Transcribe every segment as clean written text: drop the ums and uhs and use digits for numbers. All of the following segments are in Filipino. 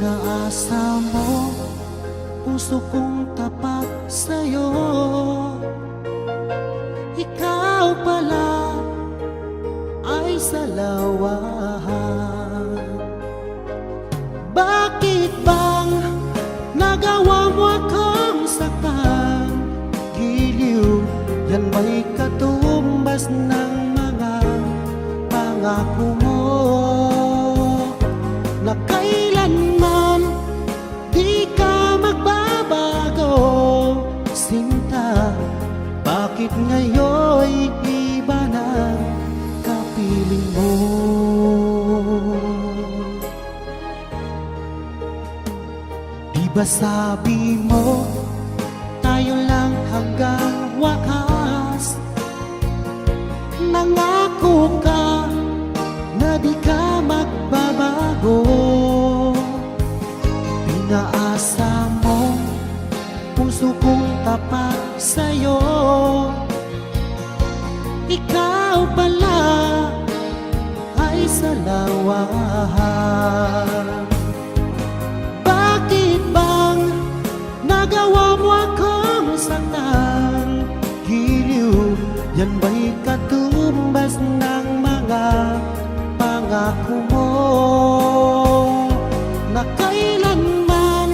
Pinaasa mo puso kong tapat sa'yo. Ikaw pala ay salawahan. Bakit bang nagawa mo akong saktan? Giliw, yan ba'y katumbas ng mga pangako mo? Na kailanman di ka magbabago, sinta. Bakit ngayon'y iba na kapiling mo? Di ba sabi mo tayo lang hanggang wakas? Nangako ka na di ka magbabago. Pinaasa mo puso kong tapat sa'yo. Ikaw pala ay salawahan. Bakit bang nagawa mo akong saktan? Giliw, yan ba'y katumbas ng mga pangako mo? Na kailanman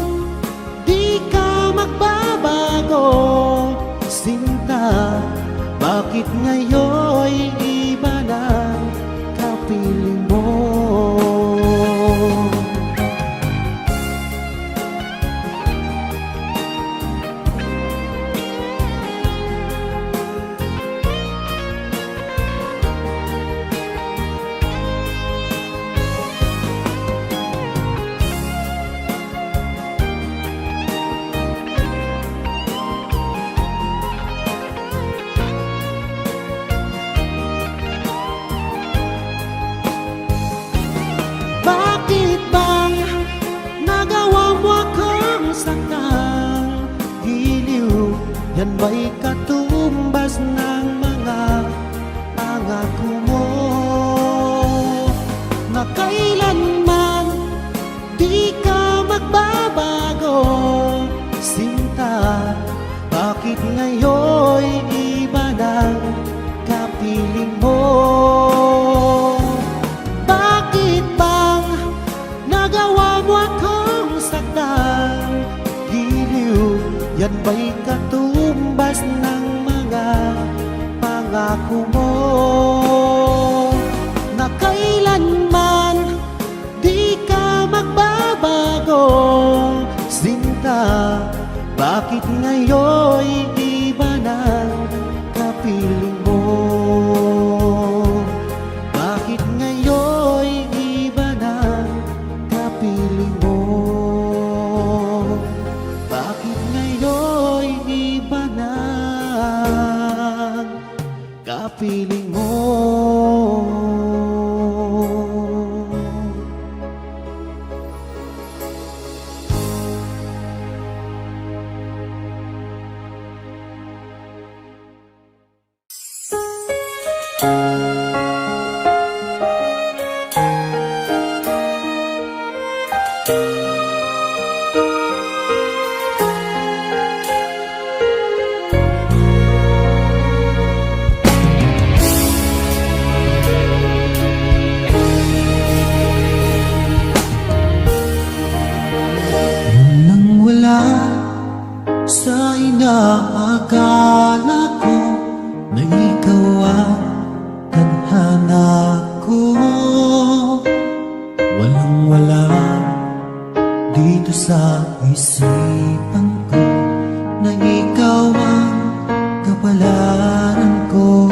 di ka magbabago, sinta. Bakit ngayon'y iba na kapiling mo? Bakit bang nagawa mo akong saktan? Giliw, yan ba'y katumbas ng mga pangako mo? Na kailanman di ka magbabago, sinta. Bakit ngayon'y iba ng kapiling mo? Bakit bang nagawa mo akong saktan? Giliw, yan ba'y katumbas ng mga pangako mo? Na kailanman di ka magbabago, sinta. Bakit ngayon'y iba na kapiling mo? Bakit ngayon'y iba na kapiling mo? Bakit ngayon'y iba na kapiling mo? Nang wala sa inaakala ko na ikaw ang tadhana ko, walang-wala dito sa isipan ko na ikaw ang kapalaran ko.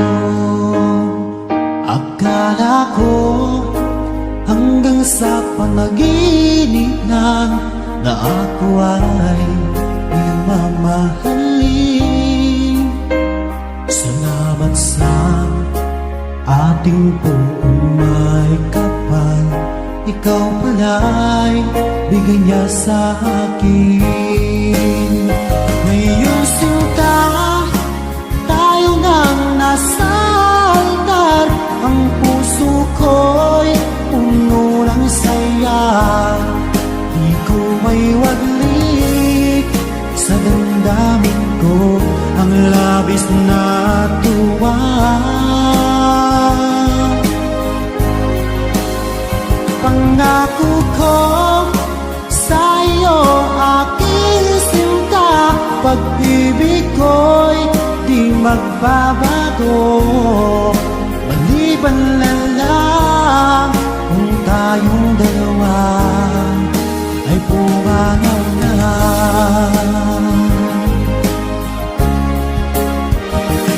Akala ko hanggang sa panaginip lang na ako ay iyong mamahalin. Salamat sa ating buong may kapal, ikaw pala'y bigay niya sa akin. Ngayong sinta, tayo nang nasa altar, ang puso ko'y puno ng saya. Di ko labis na tuwa. Pangako ko sa iyo, aking sinta, pag-ibig ko'y di magbabago. Maliban na lang kung tayong dalawa ay pumanaw na.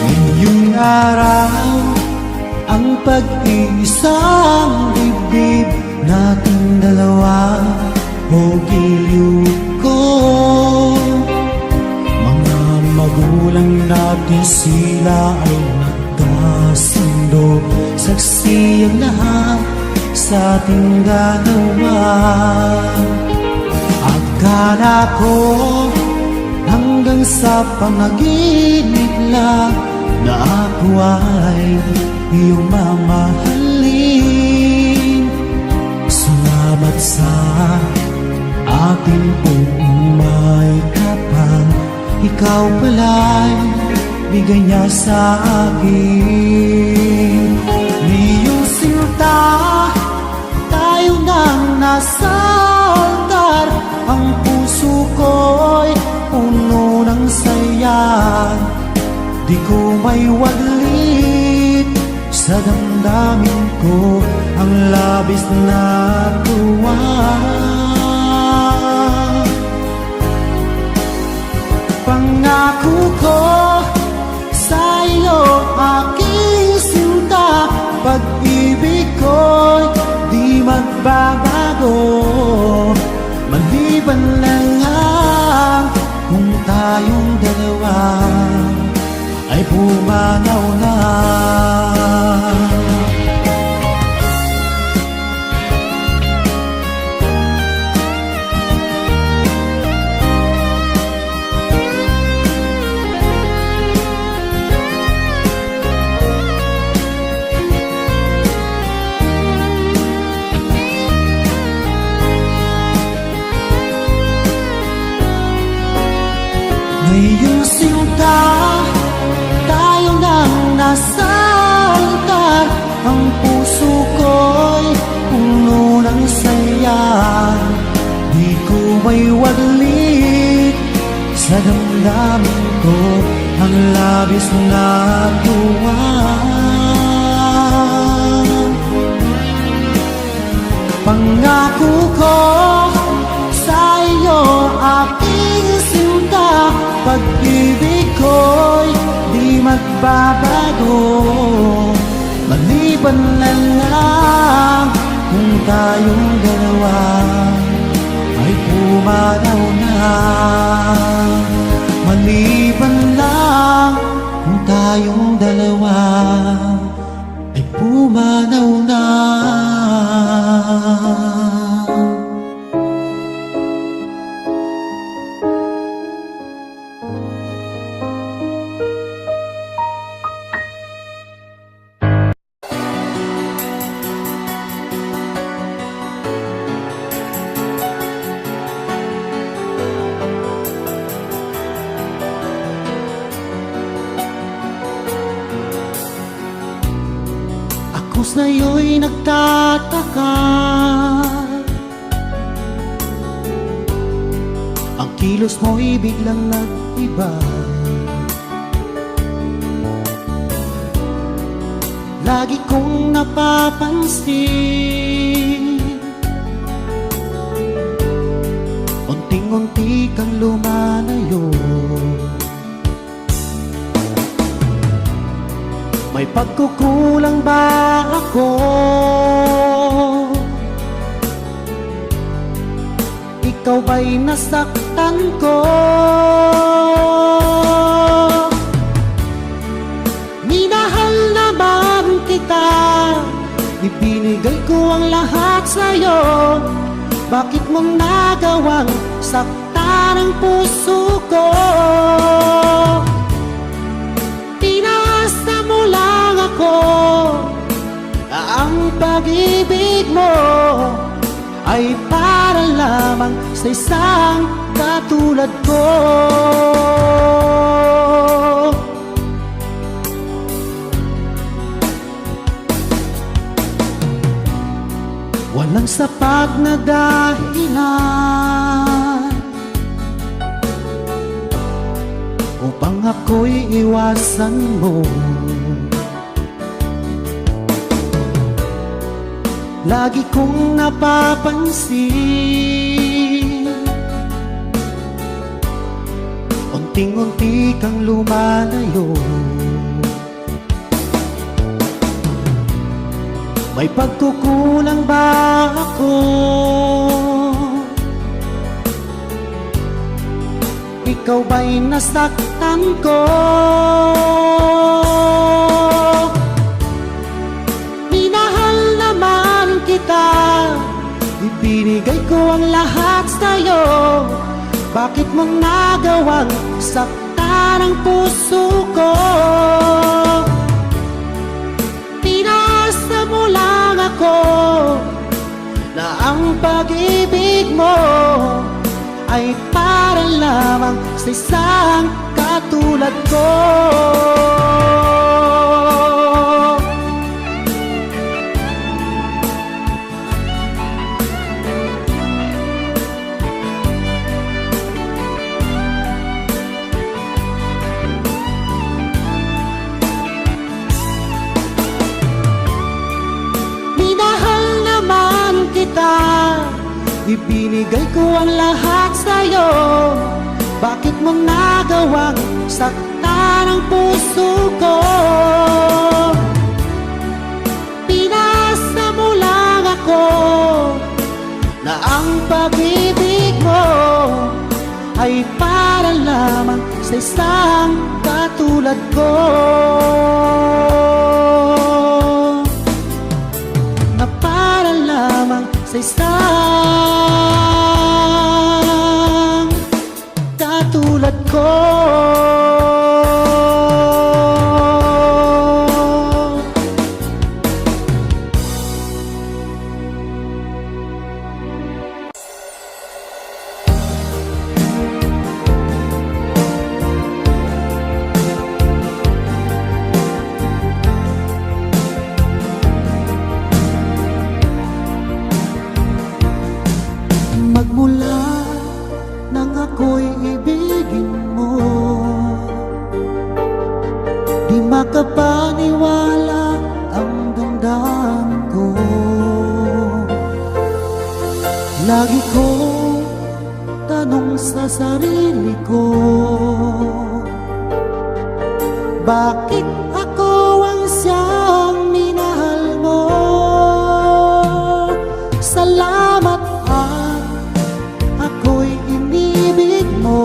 Ngayong araw, ang pag-iisang dibdib nating dalawa o giliw ko. Mga magulang natin sila ay nagkasundo, saksi ang lahat sa ating dalawa. Akala ko hanggang sa panaginip lang na ako ay iyong mamahalin. Salamat sa ating buong may kapal, ikaw pala'y bigay niya sa akin. Iyong sinta, tayo nang nasa altar, ang puso ko'y puno ng saya. Di ko may waglit sa damdamin ko ang labis na tuwa. Pangako ko sa iyo, aking sinta, pag-ibig ko'y di magbabago. Maliban lang kung tayong dalawa ay pumanaw na. Ngayong sinta, tayo nang nasa altar, ang puso ko'y puno ng saya. Di ko may waglit sa damdamin ko ang labis na tuwa. Pangako ko sa iyo, aking sinta, pag-ibig ko'y di magbabago. Maliban na lang kung tayong dalawa ay pumanaw na. Maliban lang kung tayong dalawa ay pumanaw na. Ako sa'yo'y nagtataka, ang kilos mo'y biglang nag-iba. Lagi kong napapansin, unting-unti kang lumalayo. May pagkukulang ba ako? Ikaw ba'y nasaktan ko? Minahal naman kita, ibinigay ko ang lahat sa'yo. Bakit mo nagawang saktan ang puso ko? Pinasa mo lang ako, ang pag-ibig mo ay para lamang sa isang katulad ko. sapat na dahilan upang ako'y iwasan mo. Lagi kong napapansin, unting-unti kang lumalayo. May pagkukulang ba ako? Ikaw ba'y nasaktan ko? Minahal naman kita, ibinigay ko ang lahat sa'yo. Bakit mo nagawang saktan ang puso ko? Pinasa mo lang ako na ang pag-ibig mo ay para lamang sa isang katulad ko. Minahal naman kita, ibinigay ko ang lahat sa'yo. Bakit mo nagawang saktan ang puso ko? Pinasa mo lang ako na ang pag-ibig mo ay para lamang sa isang katulad ko. Na para lamang sa isang katulad ko. Magmula nang ako'y ibigin mo, di makapaniwala ang damdamin ko. Lagi kong tanong sa sarili ko, bakit ako ang siyang minahal mo? Salamat at ako'y inibig mo.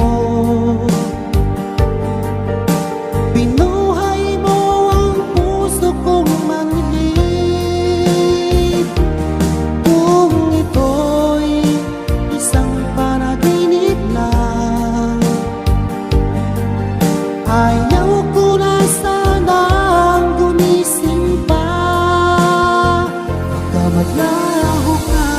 Binuhay mo ang puso kong manhid. Kung ito'y isang panaginip lang, ayaw ko na sanang gumising pa. Baka maglaho ka.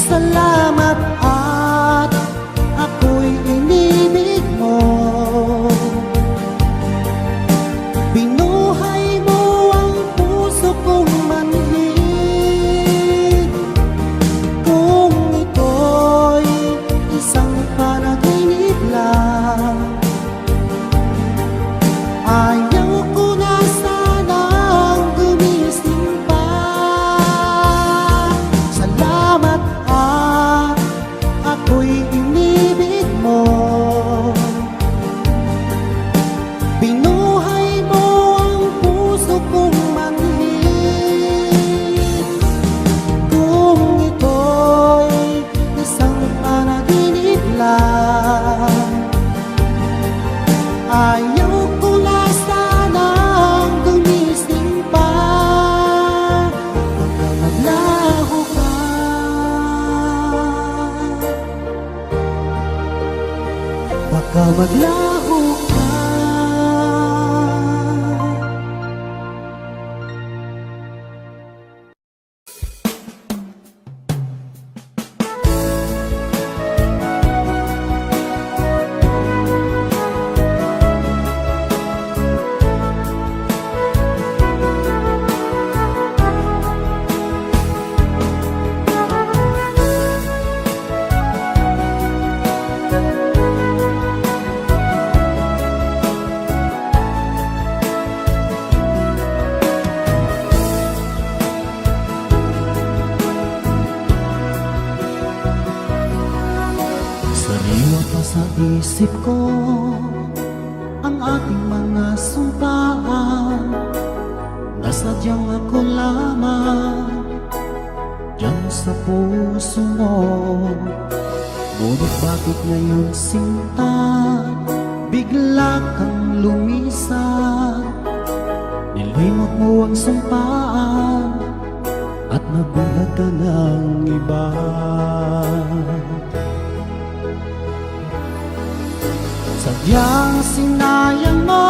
Salamat at ako'y inibig mo. Binuhay mo ang puso kong manhid. Kung ito'y isang panaginip lang, ayaw ko na sanang gumising pa. Salamat at ako'y inibig mo. Binuhay mo ang puso kong manhid. Kung ito'y isang panaginip lang, ayaw ko na sanang gumising pa. Baka maglaho ka, baka maglaho ka. Sariwa pa sa isip ko ang ating mga sumpaan. Nasadyang ako lamang diyan sa puso mo. Ngunit bakit ngayon sinta bigla kang lumisan? Nilimot mo ang sumpaan at nabuhat ka ng iba. Sadyang sinayang mo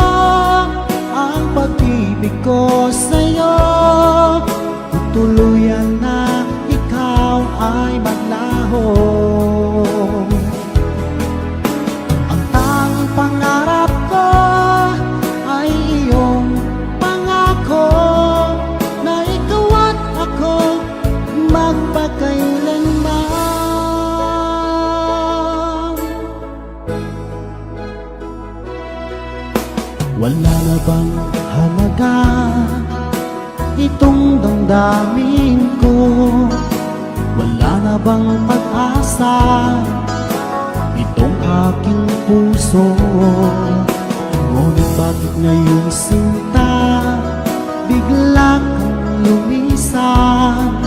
ang pag-ibig ko sa'yo. Kung tuluyan na ikaw ay maglaho, ang tanging pangarap ko ay iyong pangako na ikaw at ako magpakailanman. Wala na bang halaga itong damdamin ko? Wala na bang pag-asa itong aking puso? Ngunit bakit ngayon sinta bigla kang lumisan?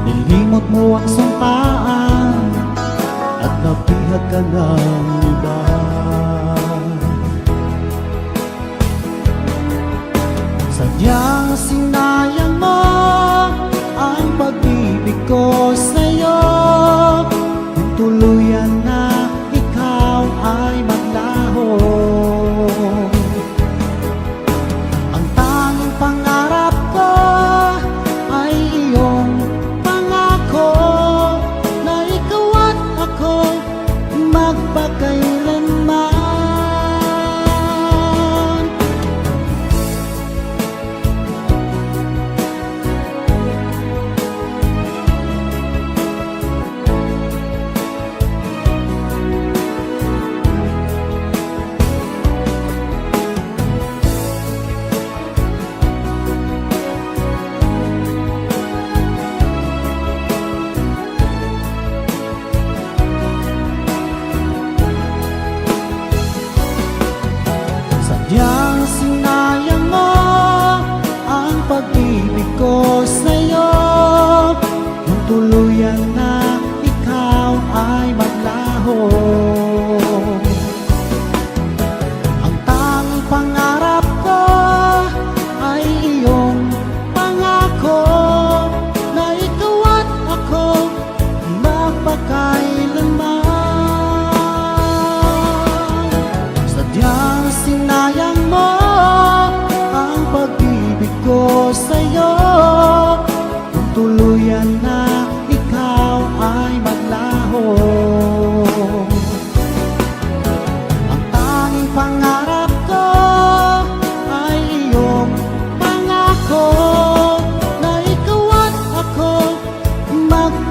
Nilimot mo ang sumpaan at napihag ka ng iba. Sadyang sinayang mo ang pag-ibig ko sa'yo. Kung tuluyan na ikaw ay maglaho, ang tanging pangarap ko ay iyong pangako na ikaw at ako magpakailanman.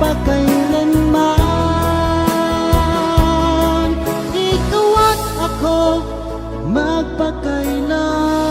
magpakailanman. Ikaw at ako magpakailanman.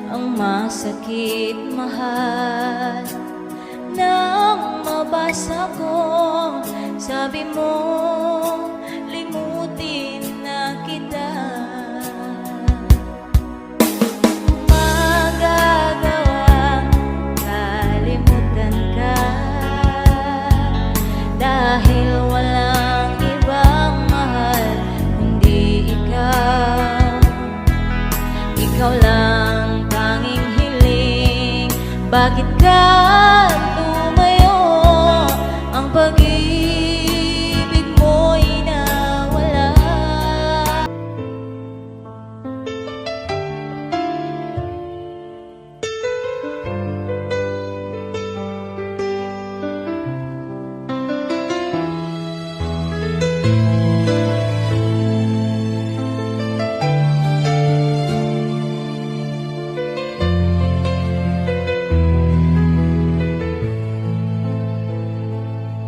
ang masakit, mahal. Nang mabasa ko, sabi mo, limutin na kita. Magagawang kalimutan ka, dahil walang ibang mahal kundi ikaw. Ikaw lang tanging hiling, bakit ka tumayo? Ang pag-ibig mo'y nawala.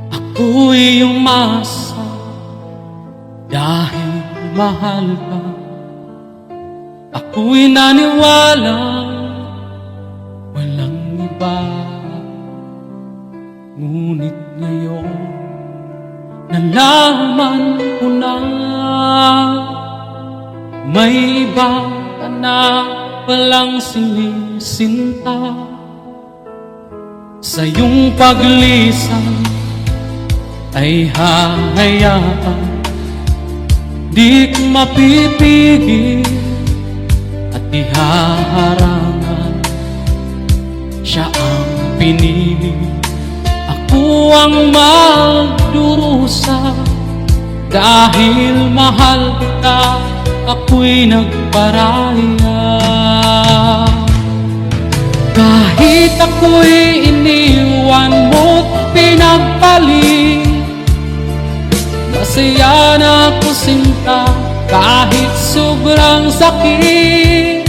Ako'y umasa dahil mahal ka. Ako'y naniwala walang iba. Ngunit ngayon nalaman ko na may iba ka na palang sinisinta. Sa iyong paglisan ay hahayaan, di ko mapipigil at ihaharangan. Siya ang pinili, ako ang magdurusa. Dahil mahal kita, ako'y nagparaya. Kahit ako'y iniwan mo't pinagpalit, masaya na ako sinta kahit sobrang sakit.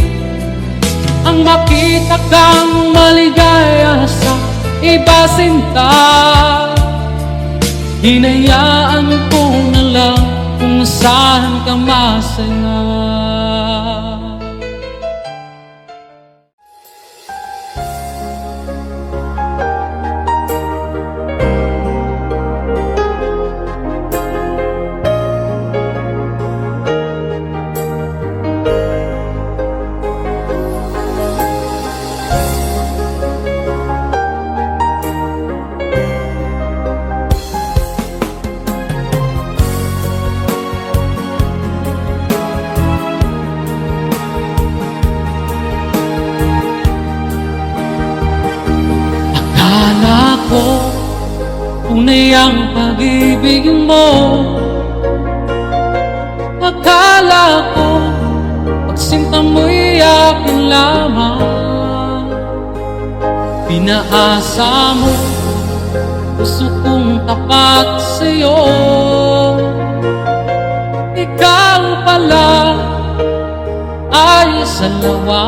Ang makita kang maligaya sa iba sinta, hinayaan ko na lang kung saan ka masaya. Akala ko tunay ang pag-ibig mo. Akala ko pagsinta mo'y akin lamang. Pinaasa mo puso kong tapat sa'yo. Ikaw pala ay salawa.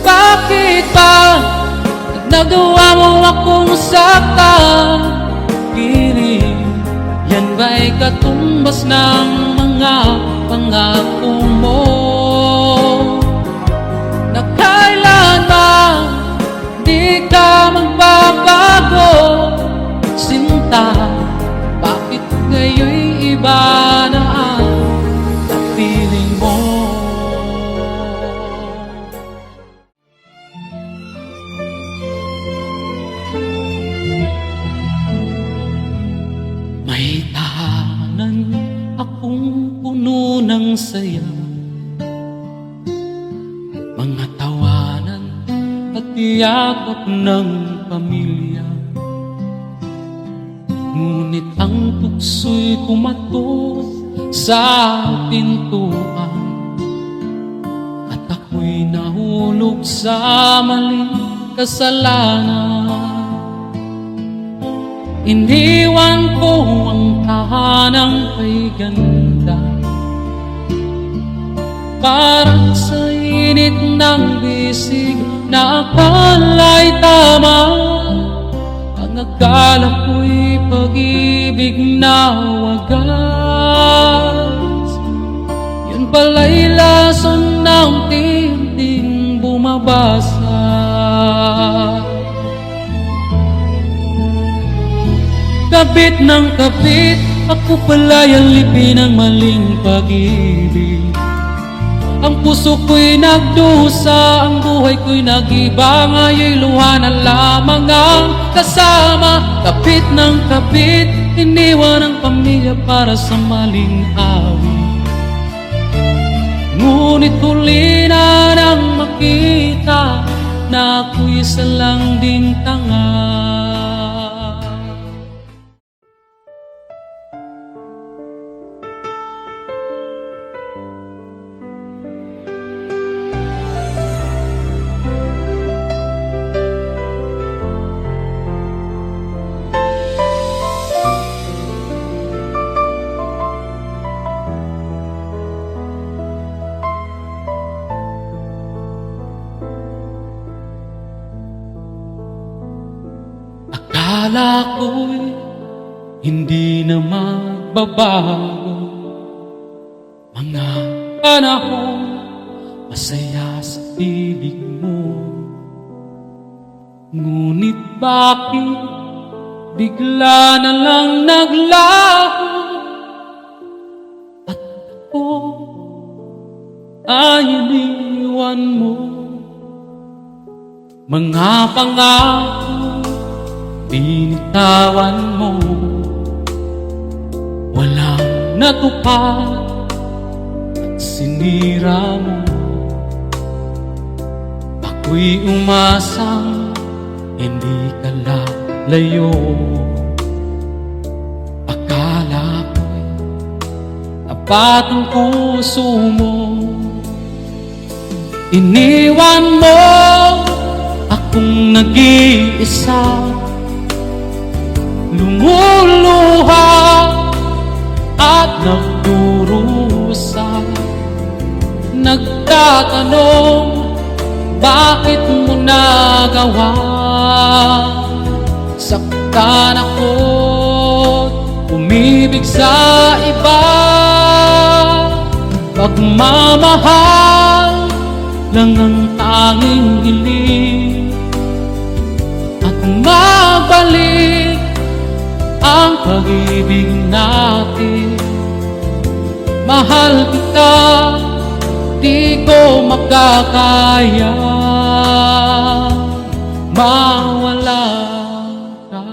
Bakit ba nagawa mo akong saktan? Piling, yan ba'y katumbas ng mga pangako mo? Na kailanman di ka magbabago, sinta. Bakit ngayon'y iba na ang kapiling mo? May tahanan akong puno ng saya, mga tawanan at yakap ng pamilya. Ngunit ang tukso'y kumatok sa pintuan, at ako'y nahulog sa maling kasalanan. Iniwan ko ang tahanang kay ganda, parang sa init ng bisig na akala'y tama. Ang akala ko'y pag-ibig na wagas, yun pala'y lason na unti-unting bumabasa. Kabit ng kabit, ako pala'y alipin ng maling pag-ibig. Ang puso ko'y nagdusa, ang buhay ko'y nag-iba. Ngaya'y luha na lamang ang kasama. Kapit ng kapit, iniwan ang pamilya para sa maling awit. Ngunit huli na nang makita na ako'y isa lang ding tanga. Akala ko'y hindi na magbabago, mga panahon masaya sa piling mo. Ngunit bakit bigla na lang naglaho at ako ay iniwan mo? Mga pangako binitawan mo, walang natupad at sinira mo. Ako'y umasang hindi ka lalayo. Akala ko'y tapat ang puso mo. Iniwan mo akong nag-iisa, lumuluha at nagdurusa. Nagtatanong, bakit mo nagawa? Saktan ako't umibig sa iba. Pagmamahal lang ang tanging hiling, at magbalik ang pag-ibig natin. Mahal kita, di ko makakaya mawala ka.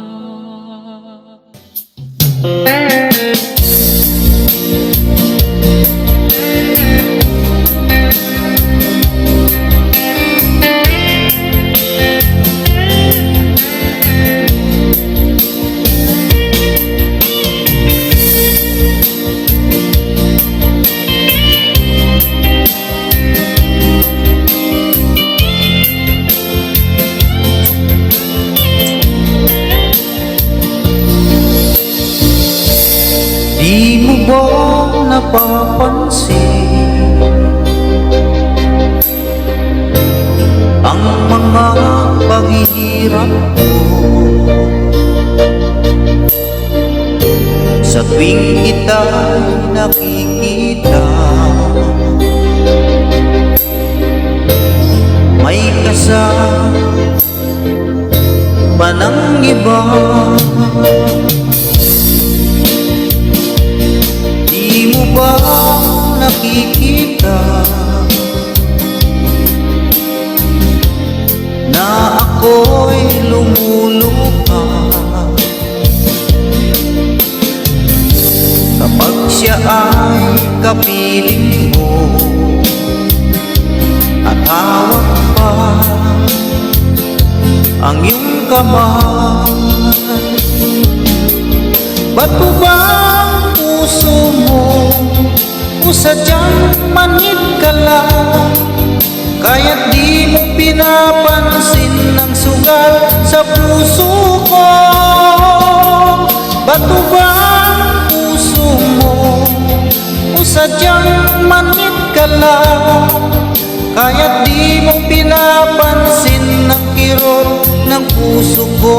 Di mo ba napapansin ang mga paghihirap ko sa tuwing kita'y nakikita? May kasama ng iba. Di mo ba nakikita na ako'y lumuluha kapag siya ay kapiling mo at hawak pa ang iyong kamay? Ba't mo ba puso mo o sadyang manid ka lang? Kaya't di mo pinapansin ang sugal sa puso ko. Ba't ba puso mo o sadyang manid ka lang? Kaya't di mo pinapansin ang kirot ng puso ko.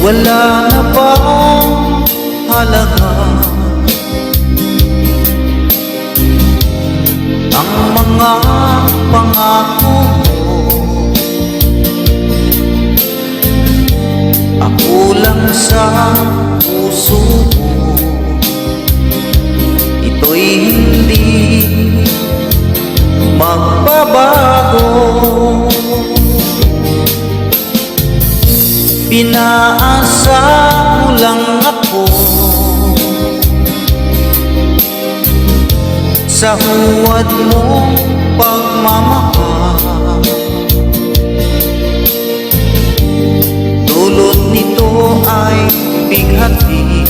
Wala na bang halaga ang mga pangako mo? Ako lang sa puso mo, ito'y hindi magbabago. Pinaasa mo lang ako sa huwad mong pagmamahal. Dulot nito ay bighati,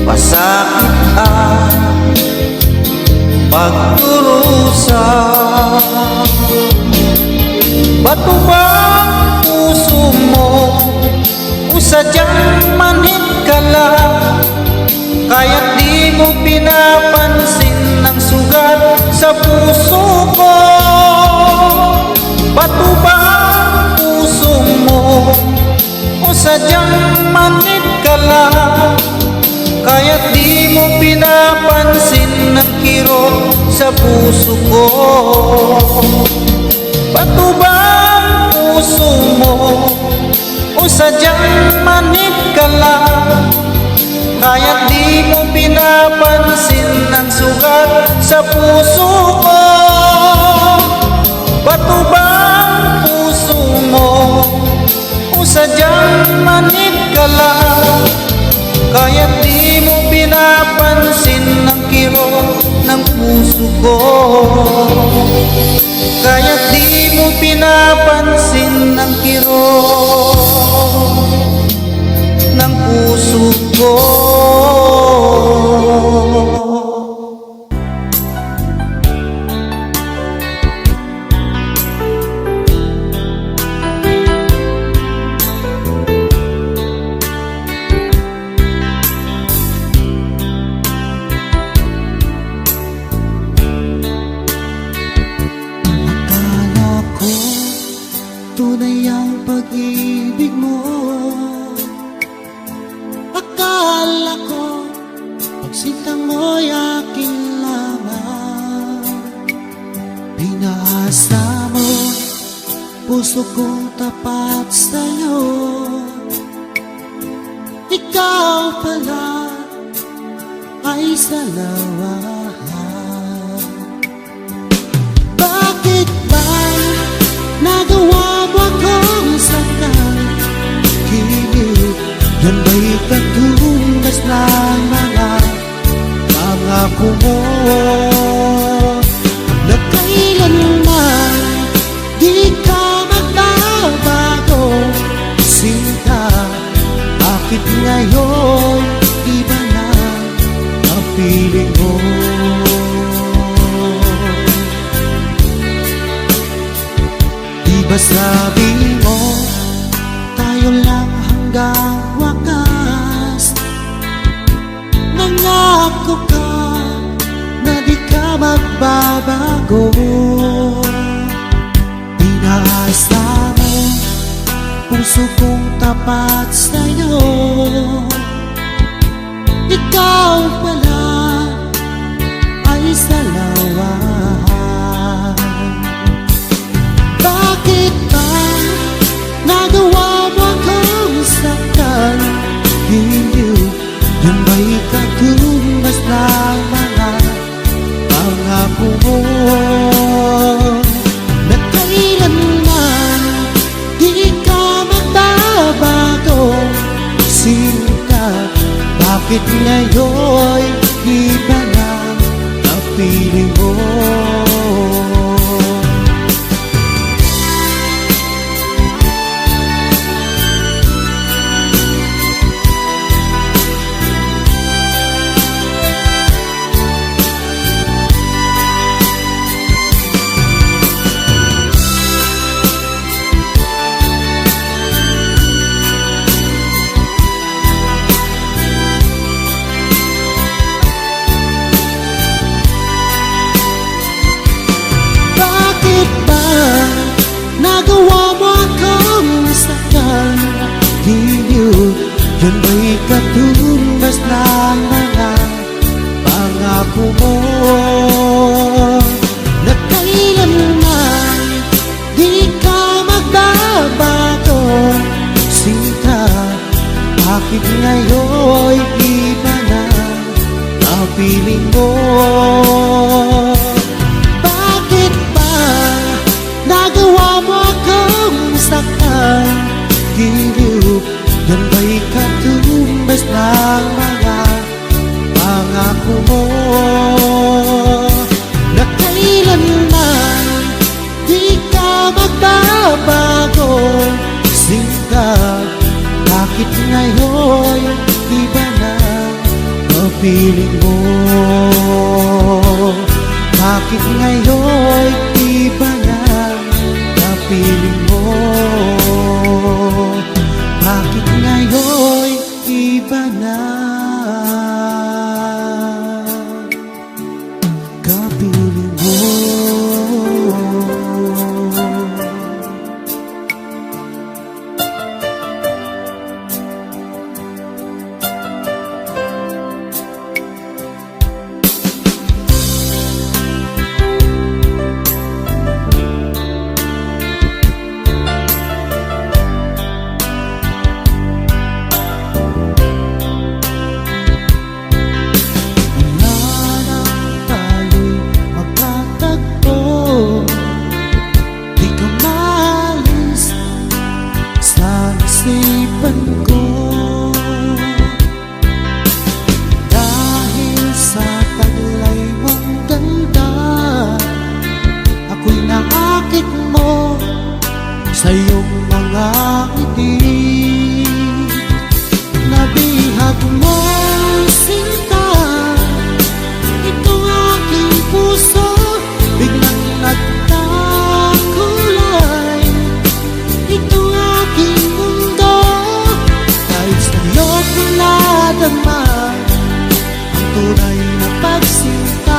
pasakit at pagdurusa. Bato ba puso mo o sadyang manhid ka lang? Kaya't di mo pinapansin ang sugat sa puso ko. Bato ba puso mo o sadyang manhid ka lang? Kaya't di mo pinapansin ang kirot sa puso ko. Bato ba puso mo o sadyang manhid ka lang? Kaya't di mo pinapansin ang sugat sa puso ko. Bato ba puso mo o sadyang manhid ka lang? Kaya't di mo pinapansin ang kirot ng puso ko. Kaya't di mo pinapansin ang kirot ng puso ko. Akala ko tunay ang pag-ibig mo. Akala ko pagsinta mo'y aking lamang. Pinaasa mo puso kong tapat sa'yo. Ikaw pala ay salawahan. Bakit ba nagawa mo akong sakal? Kilig, yan ba'y katumbas ng mga pangako mo? Na kailanman di ka magbabago. Sinta, bakit ngayon iba na ang piling mo? Di ba sabi mo tayo lang hanggang wakas? Nangako ka na di ka magbabago. Pinaasa mo puso kong tapat sa'yo. Ikaw pala ay salawahan. Bakit ba nagawa mo akong saktan? Hindi, yan ba'y katumbas ng mga pangako mo? Na kailanman di ka magbabago. Sinta, Yan ba'y katumbas ng mga pangako mo na kailanman di ka magbabago? Sinta, bakit ngayon'y iba na kapiling mo? Bakit ba nagawa mo akong saktan? Giliw, yan ba'y katumbas ng mga pangako mo na kailanman di ka magbabago? Sinta, bakit ngayon iba na kapiling mo? Bakit ngayon iba na kapiling mo? Bakit ngayon iba na kapiling mo? Isipan ko dahil sa taglay mong ganda, ako'y naakit mo sa iyong mga ngiti. Nabihag mo, sinta, itong aking puso, biglang nagtakulay. Itong aking nadama ang tunay na pagsinta.